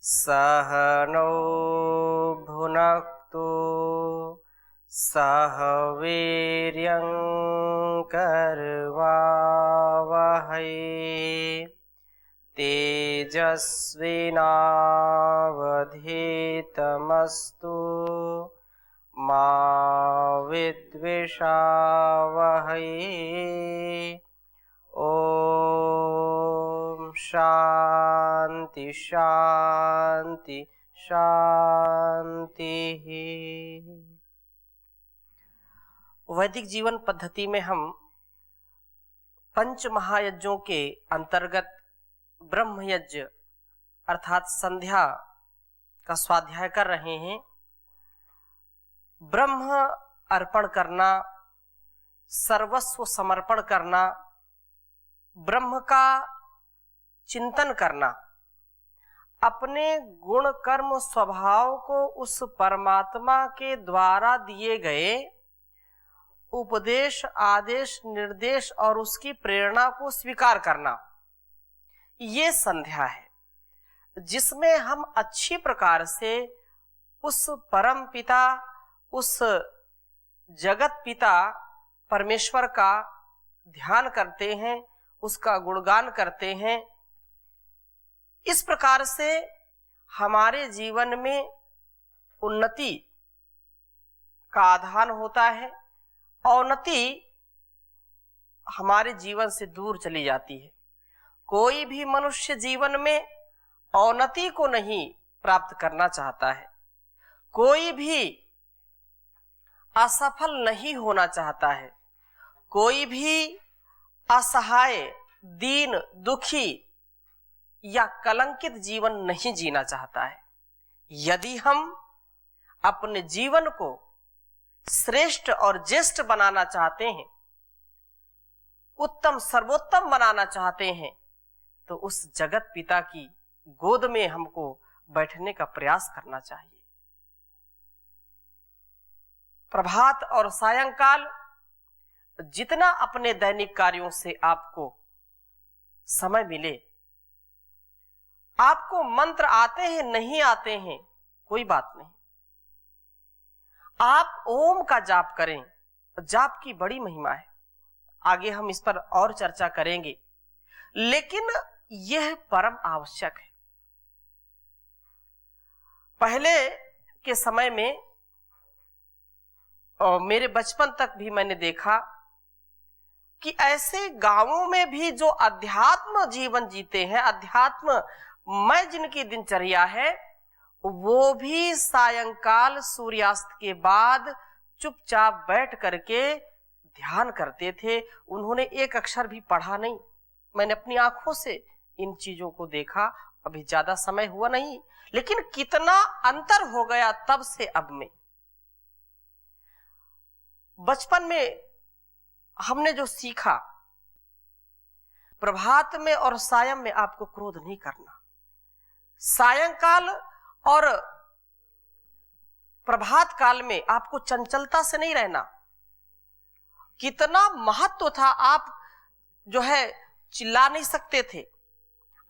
सह नौ भुनक्तु सह वीर्यं करवावहै तेजस्विनावधीतमस्तु मा विद्विषावहै। ओम शांति शांति शांति। वैदिक जीवन पद्धति में हम पंच महायज्ञों के अंतर्गत ब्रह्म यज्ञ अर्थात संध्या का स्वाध्याय कर रहे हैं। ब्रह्म अर्पण करना, सर्वस्व समर्पण करना, ब्रह्म का चिंतन करना, अपने गुण कर्म स्वभाव को उस परमात्मा के द्वारा दिए गए उपदेश आदेश निर्देश और उसकी प्रेरणा को स्वीकार करना, ये संध्या है जिसमें हम अच्छी प्रकार से उस परम पिता, उस जगत पिता परमेश्वर का ध्यान करते हैं, उसका गुणगान करते हैं। इस प्रकार से हमारे जीवन में उन्नति का आधान होता है, अवनति हमारे जीवन से दूर चली जाती है। कोई भी मनुष्य जीवन में अवनति को नहीं प्राप्त करना चाहता है, कोई भी असफल नहीं होना चाहता है, कोई भी असहाय, दीन, दुखी या कलंकित जीवन नहीं जीना चाहता है। यदि हम अपने जीवन को श्रेष्ठ और ज्येष्ठ बनाना चाहते हैं, उत्तम सर्वोत्तम बनाना चाहते हैं, तो उस जगत पिता की गोद में हमको बैठने का प्रयास करना चाहिए। प्रभात और सायंकाल जितना अपने दैनिक कार्यों से आपको समय मिले, आपको मंत्र आते हैं नहीं आते हैं कोई बात नहीं, आप ओम का जाप करें। जाप की बड़ी महिमा है, आगे हम इस पर और चर्चा करेंगे, लेकिन यह परम आवश्यक है। पहले के समय में और मेरे बचपन तक भी मैंने देखा कि ऐसे गांवों में भी जो अध्यात्म जीवन जीते हैं, अध्यात्म में जिनकी दिनचर्या है, वो भी सायंकाल सूर्यास्त के बाद चुपचाप बैठ करके ध्यान करते थे। उन्होंने एक अक्षर भी पढ़ा नहीं। मैंने अपनी आंखों से इन चीजों को देखा। अभी ज्यादा समय हुआ नहीं, लेकिन कितना अंतर हो गया तब से अब में। बचपन में हमने जो सीखा, प्रभात में और सायं में आपको क्रोध नहीं करना, सायंकाल और प्रभात काल में आपको चंचलता से नहीं रहना। कितना महत्व था। आप जो है चिल्ला नहीं सकते थे,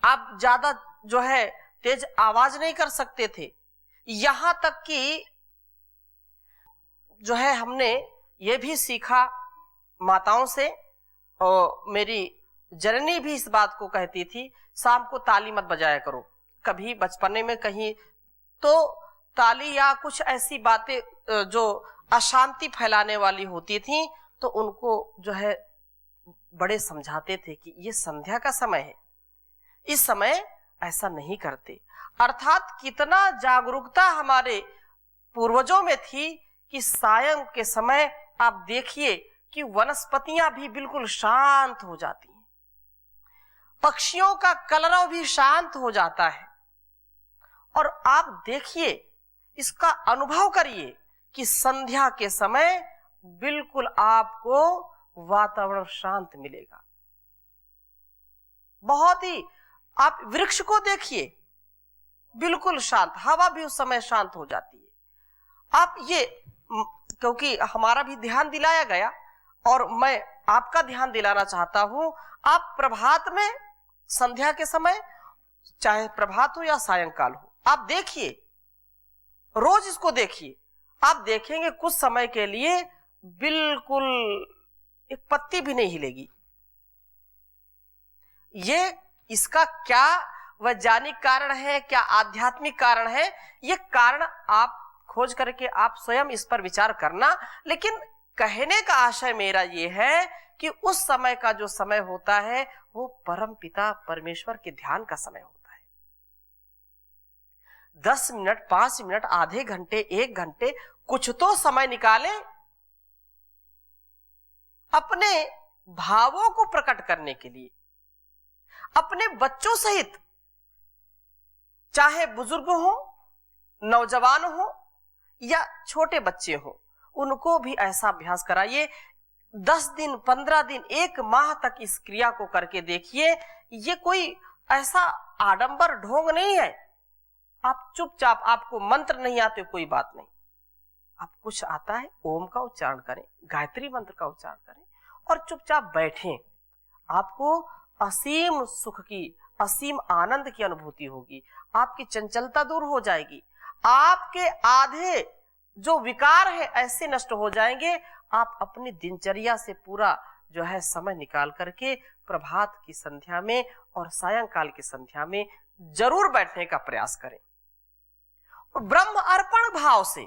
आप ज्यादा जो है तेज आवाज नहीं कर सकते थे। यहां तक कि जो है हमने ये भी सीखा माताओं से, और मेरी जननी भी इस बात को कहती थी, शाम को ताली मत बजाया करो। कभी बचपने में कहीं तो ताली या कुछ ऐसी बातें जो अशांति फैलाने वाली होती थी, तो उनको जो है बड़े समझाते थे कि ये संध्या का समय है, इस समय ऐसा नहीं करते। अर्थात कितना जागरूकता हमारे पूर्वजों में थी कि सायं के समय आप देखिए कि वनस्पतियां भी बिल्कुल शांत हो जाती हैं, पक्षियों का कलरव भी शांत हो जाता है। और आप देखिए, इसका अनुभव करिए कि संध्या के समय बिल्कुल आपको वातावरण शांत मिलेगा। बहुत ही, आप वृक्ष को देखिए, बिल्कुल शांत, हवा भी उस समय शांत हो जाती है। आप ये, क्योंकि हमारा भी ध्यान दिलाया गया और मैं आपका ध्यान दिलाना चाहता हूं, आप प्रभात में संध्या के समय चाहे प्रभात हो या सायंकाल हो, आप देखिए, रोज इसको देखिए, आप देखेंगे कुछ समय के लिए बिल्कुल एक पत्ती भी नहीं हिलेगी। ये इसका क्या वैज्ञानिक कारण है, क्या आध्यात्मिक कारण है, ये कारण आप खोज करके आप स्वयं इस पर विचार करना। लेकिन कहने का आशय मेरा ये है कि उस समय का जो समय होता है वो परम पिता परमेश्वर के ध्यान का समय होता है। 10 मिनट, 5 मिनट, आधे घंटे, 1 घंटे, कुछ तो समय निकालें अपने भावों को प्रकट करने के लिए। अपने बच्चों सहित, चाहे बुजुर्ग हो, नौजवान हो या छोटे बच्चे हो, उनको भी ऐसा अभ्यास कराइए। 10 दिन, 15 दिन, 1 माह तक इस क्रिया को करके देखिए। ये कोई ऐसा आडंबर ढोंग नहीं है। आप चुपचाप, आपको मंत्र नहीं आते कोई बात नहीं, आप कुछ आता है ओम का उच्चारण करें, गायत्री मंत्र का उच्चारण करें और चुपचाप बैठें। आपको असीम सुख की, असीम आनंद की अनुभूति होगी। आपकी चंचलता दूर हो जाएगी। आपके आधे जो विकार है ऐसे नष्ट हो जाएंगे। आप अपनी दिनचर्या से पूरा जो है समय निकाल करके प्रभात की संध्या में और सायंकाल की संध्या में जरूर बैठने का प्रयास करें। ब्रह्म अर्पण भाव से,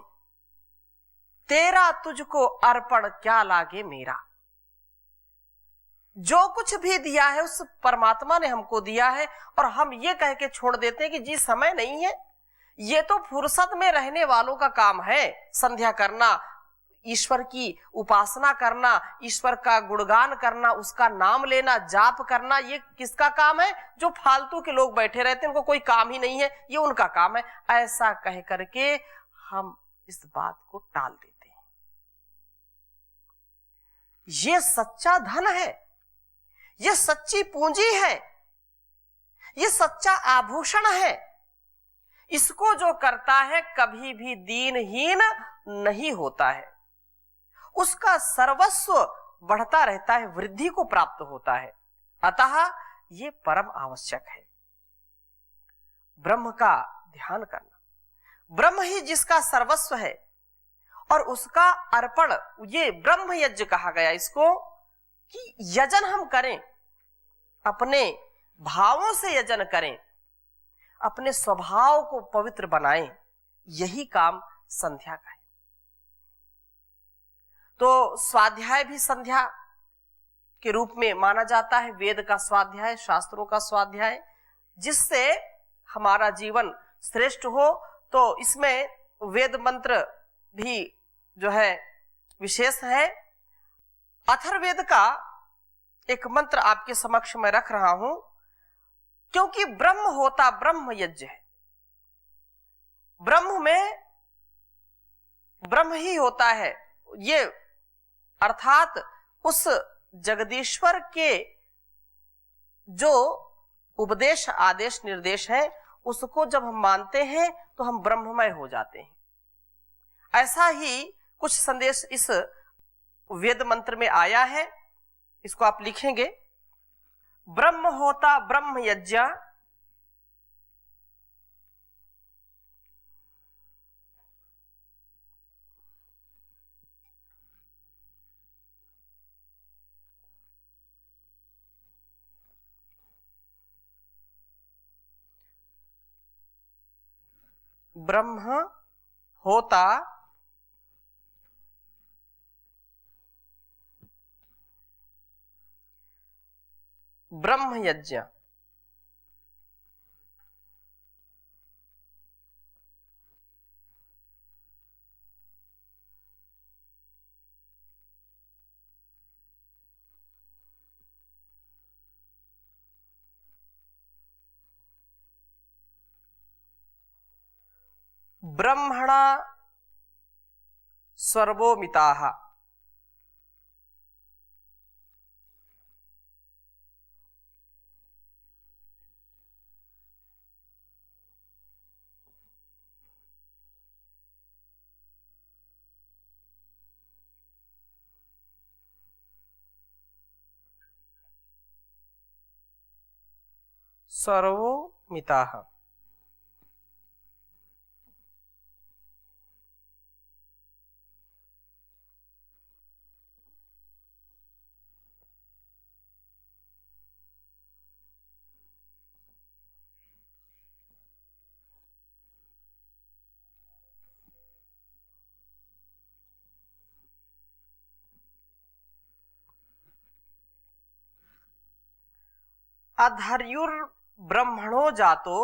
तेरा तुझको अर्पण क्या लागे मेरा। जो कुछ भी दिया है उस परमात्मा ने हमको दिया है, और हम ये कह के छोड़ देते हैं कि जी समय नहीं है। ये तो फुर्सत में रहने वालों का काम है, संध्या करना, ईश्वर की उपासना करना, ईश्वर का गुणगान करना, उसका नाम लेना, जाप करना। ये किसका काम है? जो फालतू के लोग बैठे रहते हैं, उनको कोई काम ही नहीं है, ये उनका काम है। ऐसा कह करके हम इस बात को टाल देते हैं। ये सच्चा धन है, ये सच्ची पूंजी है, ये सच्चा आभूषण है। इसको जो करता है कभी भी दीनहीन नहीं होता है, उसका सर्वस्व बढ़ता रहता है, वृद्धि को प्राप्त होता है। अतः ये परम आवश्यक है ब्रह्म का ध्यान करना। ब्रह्म ही जिसका सर्वस्व है और उसका अर्पण, ये ब्रह्म यज्ञ कहा गया इसको, कि यजन हम करें, अपने भावों से यजन करें, अपने स्वभाव को पवित्र बनाएं। यही काम संध्या का है। तो स्वाध्याय भी संध्या के रूप में माना जाता है। वेद का स्वाध्याय, शास्त्रों का स्वाध्याय, जिससे हमारा जीवन श्रेष्ठ हो। तो इसमें वेद मंत्र भी जो है विशेष है। अथर्ववेद का एक मंत्र आपके समक्ष मैं रख रहा हूं, क्योंकि ब्रह्म होता ब्रह्म यज्ञ है। ब्रह्म में ब्रह्म ही होता है, ये अर्थात उस जगदीश्वर के जो उपदेश, आदेश, निर्देश है, उसको जब हम मानते हैं तो हम ब्रह्ममय हो जाते हैं। ऐसा ही कुछ संदेश इस वेद मंत्र में आया है, इसको आप लिखेंगे। ब्रह्म होता ब्रह्म यज्ञ, ब्रह्म होता ब्रह्म यज्ञ। ब्रह्मणा सर्वोमिताः, सर्वो मिताः। अधर्युर्ब्रह्मणो जातो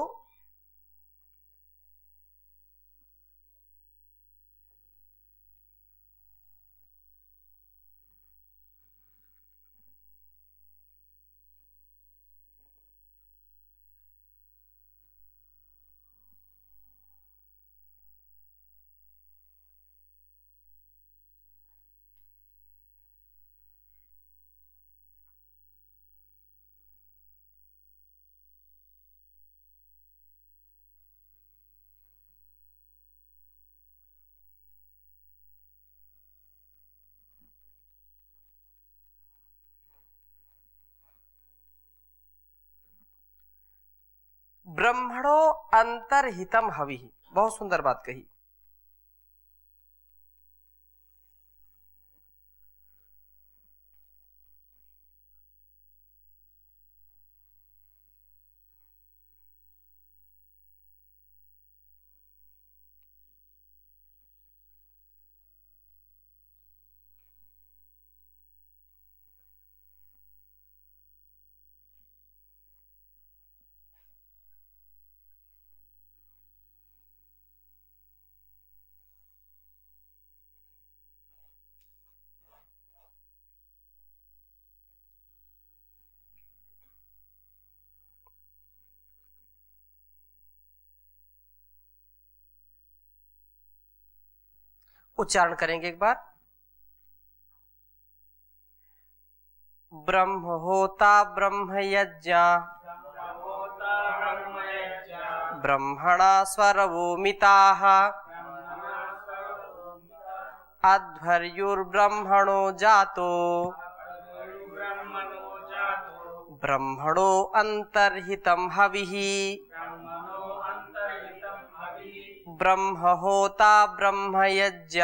ब्रह्मणो अंतर्हितम हविः। बहुत सुंदर बात कही। उच्चारण करेंगे एक बार। ब्रह्म होता ब्रह्म यज्ञ ब्रह्मणा स्वरवो मिताः अध्वर्युर्ब्रह्मणो जातो ब्रह्मणो अंतर्हितं हविः ब्रह्म होता ब्रह्म यज्ञ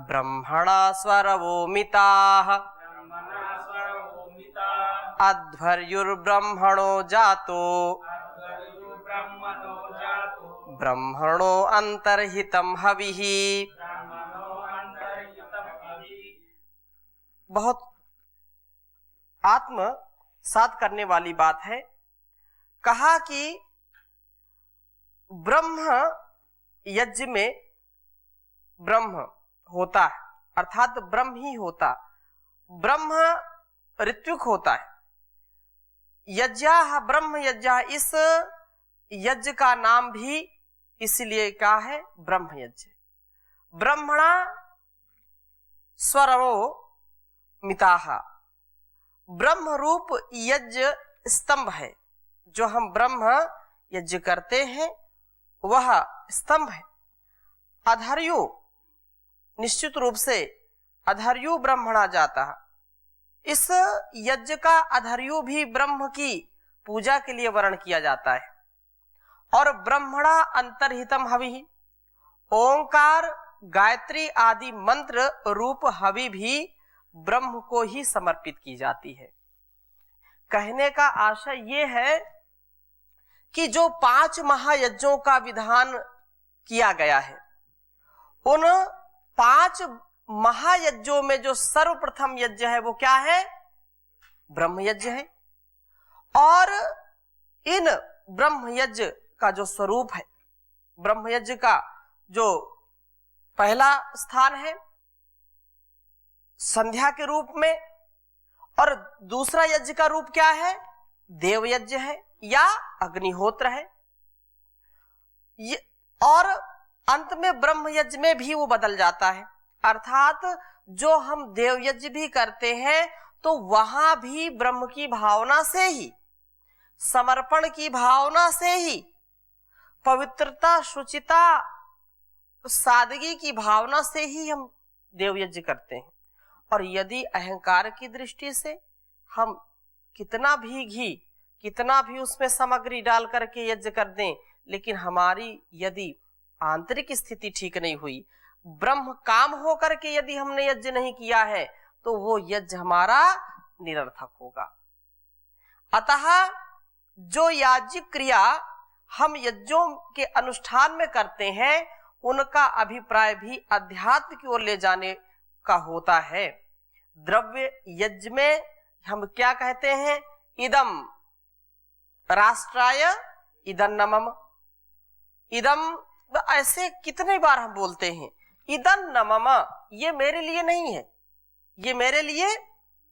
ब्रह्मणा स्वरवो मिताः अध्वर्युर्ब्रह्मणो जातो ब्रह्मणो अंतर्हितं हविः। बहुत आत्म साध करने वाली बात है। कहा कि ब्रह्म यज्ञ में ब्रह्म होता है, अर्थात ब्रह्म ही होता, ब्रह्म ऋत्विक होता है। यज्ञ ब्रह्म यज्ञ, इस यज्ञ का नाम भी इसलिए क्या है? ब्रह्म यज्ञ। ब्रह्मणा स्वरो मिताः, ब्रह्म रूप यज्ञ स्तंभ है। जो हम ब्रह्म यज्ञ करते हैं वह स्तंभ है। अधर्यु, निश्चित रूप से अधर्यु ब्रह्मणा जाता है। इस यज्ञ का अधर्यु भी ब्रह्म की पूजा के लिए वर्ण किया जाता है। और ब्रह्मणा अंतर्हितम हवि, ओंकार गायत्री आदि मंत्र रूप हवि भी ब्रह्म को ही समर्पित की जाती है। कहने का आशय ये है कि जो 5 महायज्ञों का विधान किया गया है, उन 5 महायज्ञों में जो सर्वप्रथम यज्ञ है वो क्या है? ब्रह्म यज्ञ है। और इन ब्रह्म यज्ञ का जो स्वरूप है, ब्रह्म यज्ञ का जो पहला स्थान है संध्या के रूप में, और दूसरा यज्ञ का रूप क्या है? देव यज्ञ है या अग्निहोत्र है। और अंत में ब्रह्म यज्ञ में भी वो बदल जाता है। अर्थात जो हम देव यज्ञ भी करते हैं तो वहां भी ब्रह्म की भावना से ही, समर्पण की भावना से ही, पवित्रता, शुचिता, सादगी की भावना से ही हम देव यज्ञ करते हैं। और यदि अहंकार की दृष्टि से हम कितना भी घी कितना भी उसमें सामग्री डाल करके यज्ञ कर दें, लेकिन हमारी यदि आंतरिक स्थिति ठीक नहीं हुई, ब्रह्म काम हो करके यदि हमने यज्ञ नहीं किया है, तो वो यज्ञ हमारा निरर्थक होगा। अतः जो याज्ञिक क्रिया हम यज्ञों के अनुष्ठान में करते हैं, उनका अभिप्राय भी अध्यात्म की ओर ले जाने का होता है। द्रव्य यज्ञ में हम क्या कहते हैं? इदम राष्ट्राय इदन्नमम। इदम ऐसे कितने बार हम बोलते हैं, इदन्नमम, ये मेरे लिए नहीं है, ये मेरे लिए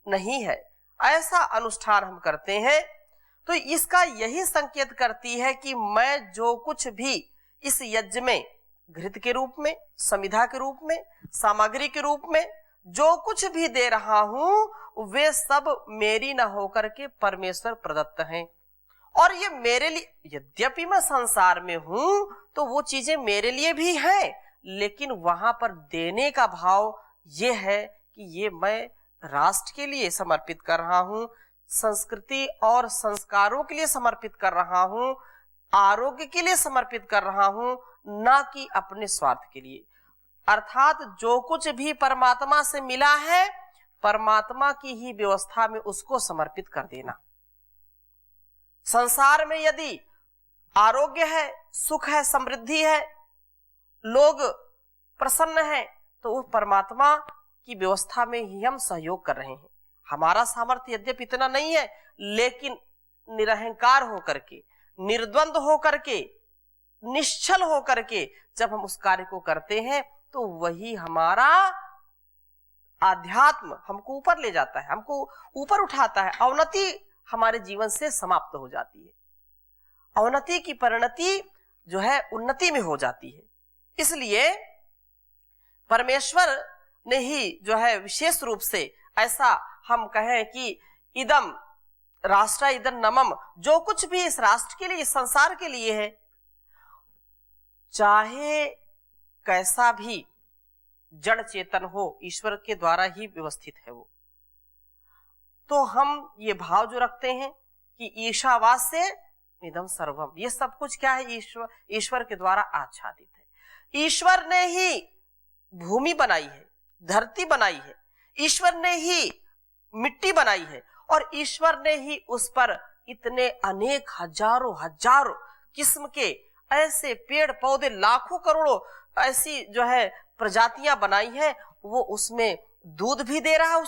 नहीं है, ऐसा अनुष्ठान हम करते हैं। तो इसका यही संकेत करती है कि मैं जो कुछ भी इस यज्ञ में घृत के रूप में, समिधा के रूप में, सामग्री के रूप में जो कुछ भी दे रहा हूं, वे सब मेरी न होकर के परमेश्वर प्रदत्त हैं। और ये मेरे लिए, यद्यपि मैं संसार में हूं तो वो चीजें मेरे लिए भी हैं, लेकिन वहां पर देने का भाव ये है कि ये मैं राष्ट्र के लिए समर्पित कर रहा हूं, संस्कृति और संस्कारों के लिए समर्पित कर रहा हूं, आरोग्य के लिए समर्पित कर रहा हूं, ना कि अपने स्वार्थ के लिए। अर्थात जो कुछ भी परमात्मा से मिला है, परमात्मा की ही व्यवस्था में उसको समर्पित कर देना। संसार में यदि आरोग्य है, सुख है, समृद्धि है, लोग प्रसन्न हैं, तो वो परमात्मा की व्यवस्था में ही हम सहयोग कर रहे हैं। हमारा सामर्थ्य यद्यपि इतना नहीं है, लेकिन निरहंकार होकर के, निर्द्वंद होकर के, निश्चल होकर के जब हम उस कार्य को करते हैं, तो वही हमारा आध्यात्म हमको ऊपर ले जाता है, हमको ऊपर उठाता है। अवनति हमारे जीवन से समाप्त हो जाती है, अवनति की परिणति जो है उन्नति में हो जाती है। इसलिए परमेश्वर ने ही जो है विशेष रूप से ऐसा हम कहें कि इदम राष्ट्र इदन्नमम, जो कुछ भी इस राष्ट्र के लिए, इस संसार के लिए है, चाहे कैसा भी जड़ चेतन हो, ईश्वर के द्वारा ही व्यवस्थित है वो। तो हम ये भाव जो रखते हैं कि ईशावास से इदम सर्वम, ये सब कुछ क्या है? ईश्वर के द्वारा आच्छादित है। ईश्वर ने ही भूमि बनाई है, धरती बनाई है, ईश्वर ने ही मिट्टी बनाई है, और ईश्वर ने ही उस पर इतने अनेक हजारों हजारों किस्म के ऐसे पेड़ पौधे, लाखों करोड़ों ऐसी जो है प्रजातियां बनाई हैं। वो उसमें दूध भी दे रहा है,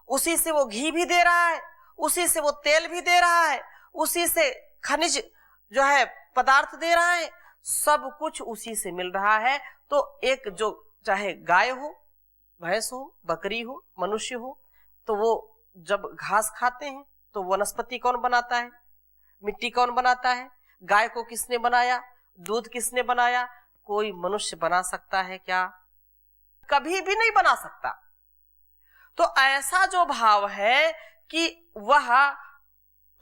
उसी से वो घी भी दे रहा है, उसी से वो तेल भी दे रहा है, उसी से खनिज जो है पदार्थ दे रहा है, सब कुछ उसी से मिल रहा है। तो एक जो चाहे गाय हो, भैंस हो, बकरी हो, मनुष्य हो, तो वो जब घास खाते हैं तो वनस्पति कौन बनाता है? मिट्टी कौन बनाता है? गाय को किसने बनाया? दूध किसने बनाया? कोई मनुष्य बना सकता है क्या? कभी भी नहीं बना सकता। तो ऐसा जो भाव है कि वह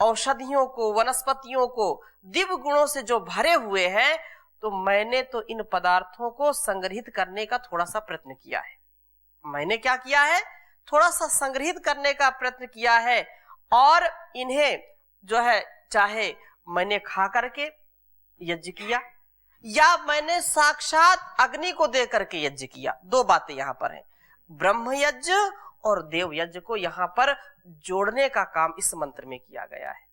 औषधियों को, वनस्पतियों को दिव्य गुणों से जो भरे हुए हैं, तो मैंने तो इन पदार्थों को संग्रहित करने का थोड़ा सा प्रयत्न किया है। मैंने क्या किया है? थोड़ा सा संग्रहित करने का प्रयत्न किया है, और इन्हें जो है चाहे मैंने खा करके यज्ञ किया, या मैंने साक्षात अग्नि को दे करके यज्ञ किया। दो बातें यहाँ पर हैं, ब्रह्म यज्ञ और देव यज्ञ को यहाँ पर जोड़ने का काम इस मंत्र में किया गया है।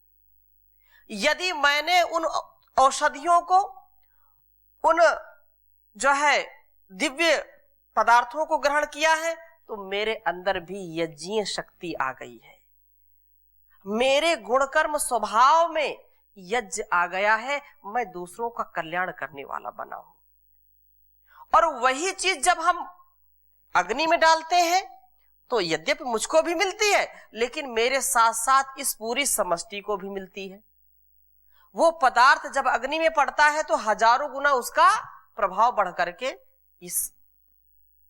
यदि मैंने उन औषधियों को, उन जो है दिव्य पदार्थों को ग्रहण किया है, तो मेरे अंदर भी यज्ञीय शक्ति आ गई है, मेरे गुणकर्म स्वभाव में यज्ञ आ गया है, मैं दूसरों का कल्याण करने वाला बना हूं। और वही चीज जब हम अग्नि में डालते हैं, तो यद्यपि मुझको भी मिलती है, लेकिन मेरे साथ साथ इस पूरी समष्टि को भी मिलती है। वो पदार्थ जब अग्नि में पड़ता है, तो हजारों गुना उसका प्रभाव बढ़ करके इस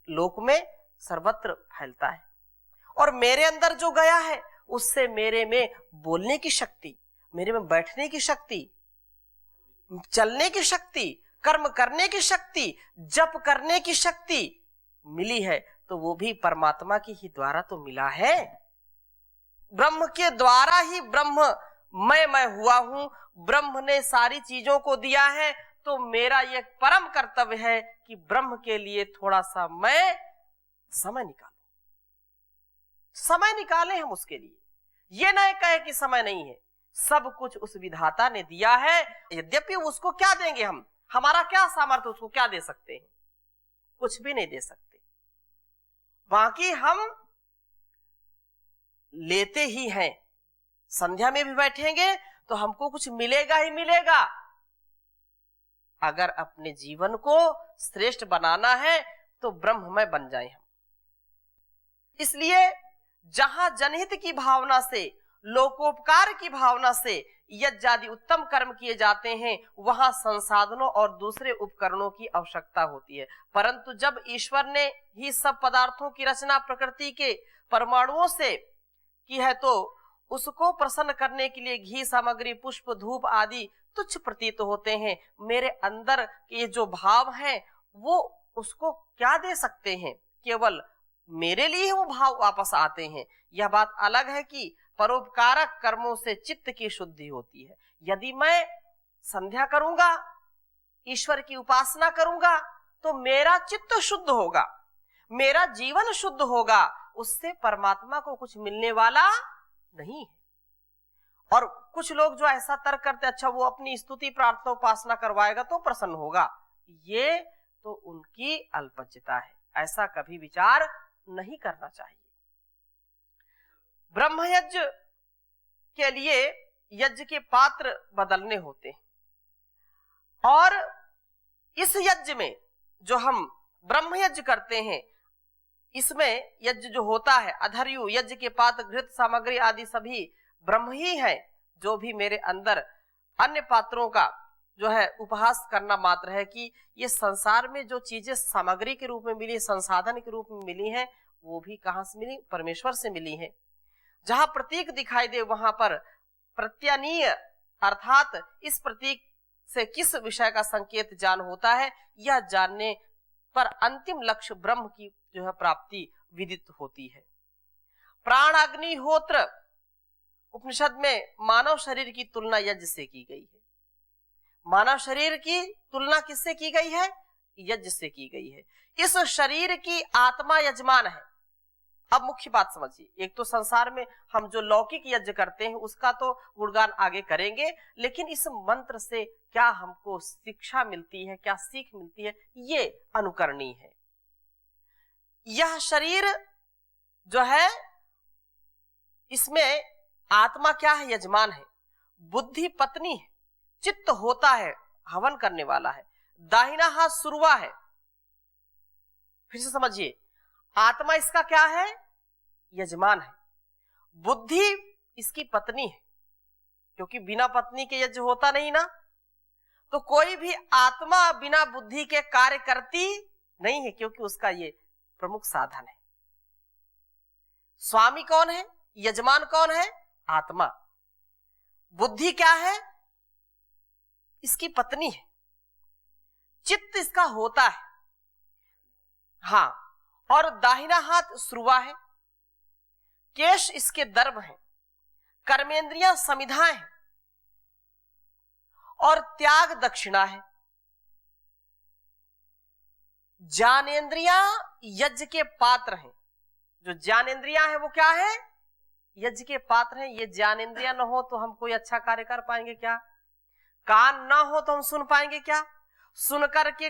लोक में सर्वत्र फैलता है। और मेरे अंदर जो गया है, उससे मेरे में बोलने की शक्ति, मेरे में बैठने की शक्ति, चलने की शक्ति, कर्म करने की शक्ति, जप करने की शक्ति मिली है। तो वो भी परमात्मा की ही द्वारा तो मिला है। ब्रह्म के द्वारा ही ब्रह्म मैं हुआ हूं, ब्रह्म ने सारी चीजों को दिया है, तो मेरा यह परम कर्तव्य है कि ब्रह्म के लिए थोड़ा सा मैं समय निकालूं, समय निकालें हम उसके लिए। ये ना कहे कि समय नहीं है, सब कुछ उस विधाता ने दिया है। यद्यपि उसको क्या देंगे हम, हमारा क्या सामर्थ्य, उसको क्या दे सकते हैं? कुछ भी नहीं दे सकते। बाकी हम लेते ही हैं। संध्या में भी बैठेंगे तो हमको कुछ मिलेगा ही मिलेगा। अगर अपने जीवन को श्रेष्ठ बनाना है तो ब्रह्ममय बन जाए हम। इसलिए जहां जनहित की भावना से, लोकोपकार की भावना से यज्ञादि उत्तम कर्म किए जाते हैं, वहां संसाधनों और दूसरे उपकरणों की आवश्यकता होती है। परंतु जब ईश्वर ने ही सब पदार्थों की रचना प्रकृति के परमाणुओं से की है, तो उसको प्रसन्न करने के लिए घी सामग्री, पुष्प, धूप आदि तुच्छ प्रतीत होते हैं। मेरे अंदर के जो भाव हैं वो उसको क्या दे सकते हैं? केवल मेरे लिए वो भाव वापस आते हैं। यह बात अलग है कि परोपकारक कर्मों से चित्त की शुद्धि होती है। यदि मैं संध्या करूंगा, ईश्वर की उपासना करूंगा, तो मेरा चित्त शुद्ध होगा, मेरा जीवन शुद्ध होगा, उससे परमात्मा को कुछ मिलने वाला नहीं है। और कुछ लोग जो ऐसा तर्क करते, अच्छा वो अपनी स्तुति प्रार्थना उपासना करवाएगा तो प्रसन्न होगा, ये तो उनकी अल्पज्यता है। ऐसा कभी विचार नहीं करना चाहिए। ब्रह्म यज्ञ के लिए यज्ञ के पात्र बदलने होते हैं। और इस यज्ञ में जो हम ब्रह्म यज्ञ करते हैं, इसमें यज्ञ जो होता है, अधर्यु यज्ञ के पात्र, घृत सामग्री आदि सभी ब्रह्म ही है। जो भी मेरे अंदर अन्य पात्रों का जो है उपहास करना मात्र है कि ये संसार में जो चीजें सामग्री के रूप में मिली, संसाधन के रूप में मिली हैं, वो भी कहां से मिली? परमेश्वर से मिली है। जहां प्रतीक दिखाई दे वहां पर प्रत्यनीय, अर्थात इस प्रतीक से किस विषय का संकेत जान होता है, यह जानने पर अंतिम लक्ष्य ब्रह्म की जो है प्राप्ति विदित होती है। प्राण अग्निहोत्र उपनिषद में मानव शरीर की तुलना यज्ञ से की गई है। मानव शरीर की तुलना किससे की गई है? यज्ञ से की गई है। इस शरीर की आत्मा यजमान है। अब मुख्य बात समझिए, एक तो संसार में हम जो लौकिक यज्ञ करते हैं उसका तो गुणगान आगे करेंगे, लेकिन इस मंत्र से क्या हमको शिक्षा मिलती है, क्या सीख मिलती है, ये अनुकरणीय है। यह शरीर जो है, इसमें आत्मा क्या है? यजमान है। बुद्धि पत्नी है। चित्त होता है, हवन करने वाला है। दाहिना हाथ सुरवा है। फिर से समझिए, आत्मा इसका क्या है? यजमान है। बुद्धि इसकी पत्नी है, क्योंकि बिना पत्नी के यज्ञ होता नहीं ना। तो कोई भी आत्मा बिना बुद्धि के कार्य करती नहीं है, क्योंकि उसका ये प्रमुख साधन है। स्वामी कौन है? यजमान कौन है? आत्मा। बुद्धि क्या है? इसकी पत्नी है। चित्त इसका होता है। हाँ, और दाहिना हाथ श्रुवा है। केश इसके दर्भ हैं। कर्मेंद्रियां समिधाएं हैं और त्याग दक्षिणा है। ज्ञानेंद्रियां यज्ञ के पात्र हैं। जो ज्ञानेंद्रियां हैं वो क्या है? यज्ञ के पात्र हैं। ये ज्ञानेंद्रियां न हो तो हम कोई अच्छा कार्य कर पाएंगे क्या? कान ना हो तो हम सुन पाएंगे क्या? सुन करके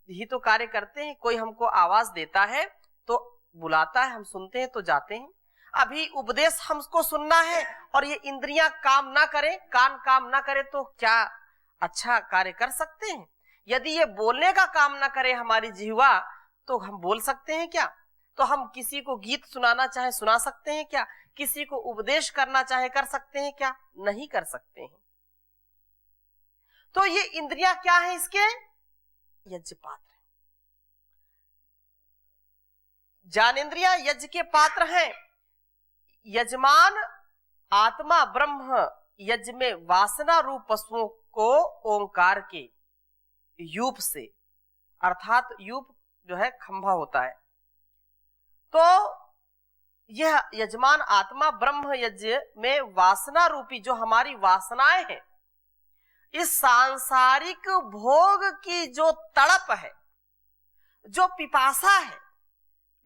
ही तो कार्य करते हैं। कोई हमको आवाज देता है तो बुलाता है, हम सुनते हैं तो जाते हैं। अभी उपदेश हमको सुनना है और ये इंद्रियां काम ना करें, कान काम ना करे, तो क्या अच्छा कार्य कर सकते हैं? यदि ये बोलने का काम ना करे हमारी जिह्वा, तो हम बोल सकते हैं क्या? तो हम किसी को गीत सुनाना चाहे सुना सकते हैं क्या? किसी को उपदेश करना चाहे कर सकते हैं क्या? नहीं कर सकते हैं। तो ये इंद्रियां क्या है इसके? यज्ञ पात्र है। ज्ञानेंद्रियां यज्ञ के पात्र हैं। यजमान आत्मा ब्रह्म यज्ञ में वासना रूप पशुओं को ओंकार के यूप से, अर्थात यूप जो है खंभा होता है, तो यह यजमान आत्मा ब्रह्म यज्ञ में वासना रूपी जो हमारी वासनाएं हैं, इस सांसारिक भोग की जो तड़प है, जो पिपासा है,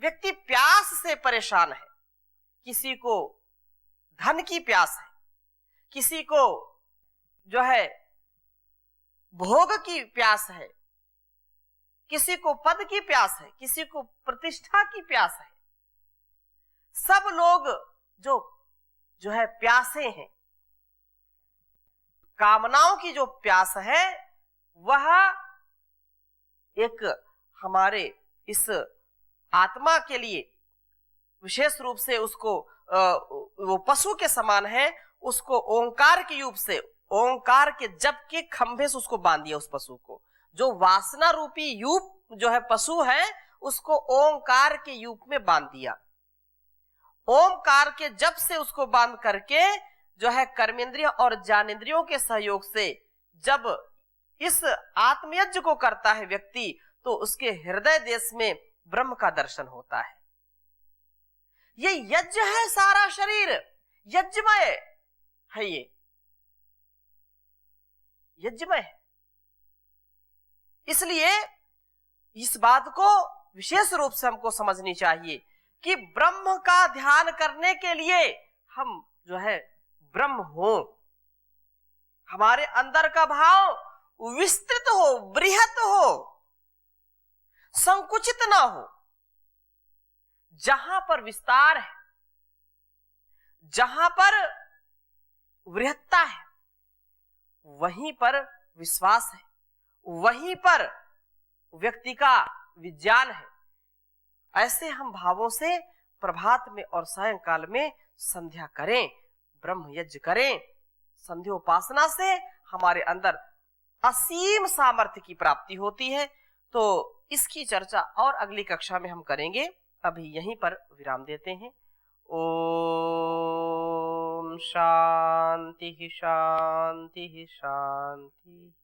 व्यक्ति प्यास से परेशान है। किसी को धन की प्यास है, किसी को जो है भोग की प्यास है, किसी को पद की प्यास है, किसी को प्रतिष्ठा की प्यास है। सब लोग जो है प्यासे हैं। कामनाओं की जो प्यास है वह एक हमारे इस आत्मा के लिए विशेष रूप से उसको वो पशु के समान है। उसको ओंकार के यूप से, ओंकार के जप के खंभे से उसको बांध दिया। उस पशु को, जो वासना रूपी यूप जो है पशु है, उसको ओंकार के यूप में बांध दिया। ओंकार के जप से उसको बांध करके जो है कर्मेंद्रिय और ज्ञानेंद्रियों के सहयोग से जब इस आत्मयज्ञ को करता है व्यक्ति, तो उसके हृदय देश में ब्रह्म का दर्शन होता है। ये यज्ञ है, सारा शरीर यज्ञमय है, ये यज्ञमय है। इसलिए इस बात को विशेष रूप से हमको समझनी चाहिए कि ब्रह्म का ध्यान करने के लिए हम जो है ब्रह्म हो, हमारे अंदर का भाव विस्तृत हो, बृहत हो, संकुचित ना हो। जहां पर विस्तार है, जहां पर बृहत्ता है, वहीं पर विश्वास है, वहीं पर व्यक्ति का विज्ञान है। ऐसे हम भावों से प्रभात में और सायंकाल में संध्या करें, ब्रह्म यज्ञ करें। संध्योपासना से हमारे अंदर असीम सामर्थ्य की प्राप्ति होती है। तो इसकी चर्चा और अगली कक्षा में हम करेंगे। अभी यहीं पर विराम देते हैं। ओम शांति शांति शांति।